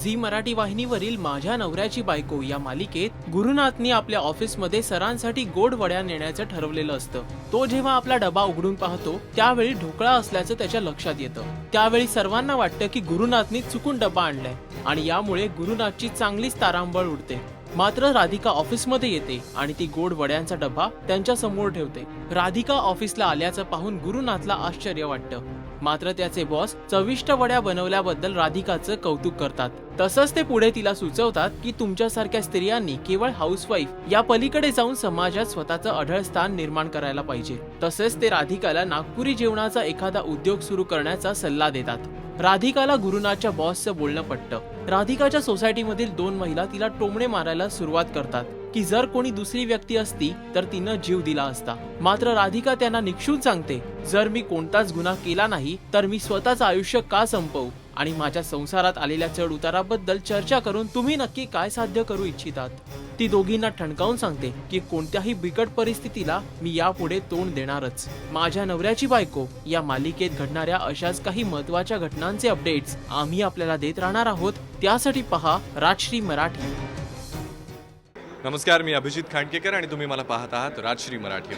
Zee Marathi वाहिनीवरील माझ्या नवऱ्याची बायको या मालिकेत गुरुनाथनी आपल्या ऑफिसमध्ये सरांसाठी गोड वड्या नेण्याचं ठरवलेलं असतं। तो जेव्हा आपला डबा उघडून पाहतो त्यावेळी ढोकळा असल्याचं त्याच्या लक्षात येतं। त्यावेळी सर्वांना वाटतं की गुरुनाथनी चुकून डबा आणलाय आणि यामुळे गुरुनाथची चांगलीच तारांबळ उडते। मात्र राधिका ऑफिसमध्ये येते आणि ती गोड वड्यांचा डबा त्यांच्या समोर ठेवते। राधिका ऑफिसला आल्याचं पाहून गुरुनाथला आश्चर्य वाटतं, मात्र त्याचे बॉस चविष्ट वड्या बनवल्याबद्दल राधिकाचं कौतुक करतात। तसंच ते पुढे तिला सुचवतात की तुमच्यासारख्या स्त्रियांनी केवळ हाऊसवाईफ या पलीकडे जाऊन समाजात स्वतःचं अढळ स्थान निर्माण करायला पाहिजे। तसेच ते राधिकाला नागपुरी जेवणाचा एखादा उद्योग सुरू करण्याचा सल्ला देतात। राधिकाला गुरुनाथच्या बॉसचं बोलणं पटतं। राधिकाच्या सोसायटीमधील 2 महिला तिला टोमणे मारायला सुरुवात करतात की जर कोणी दुसरी व्यक्ती असती तर तिनं जीव दिला असता। मात्र राधिका त्यांना निक्षून सांगते, जर मी कोणताच गुन्हा केला नाही तर मी स्वतःचं आयुष्य का संपवू आणि माझ्या संसारात आलेल्या चढ उताराबद्दल चर्चा करून तुम्ही नक्की काय साध्य करू इच्छितात। ती दोघींना ठणकावून सांगते की कोणत्याही बिकट परिस्थितीला मी यापुढे तोंड देणारच। माझ्या नवऱ्याची बायको या मालिकेत घडणाऱ्या अशाच काही महत्त्वाच्या घटनांचे अपडेट्स आम्ही आपल्याला देत राहणार आहोत। त्यासाठी पहा राजश्री मराठी। नमस्कार, मी अभिजित खांडकेकर आणि तुम्ही मला पाहत आहात राजश्री मराठी।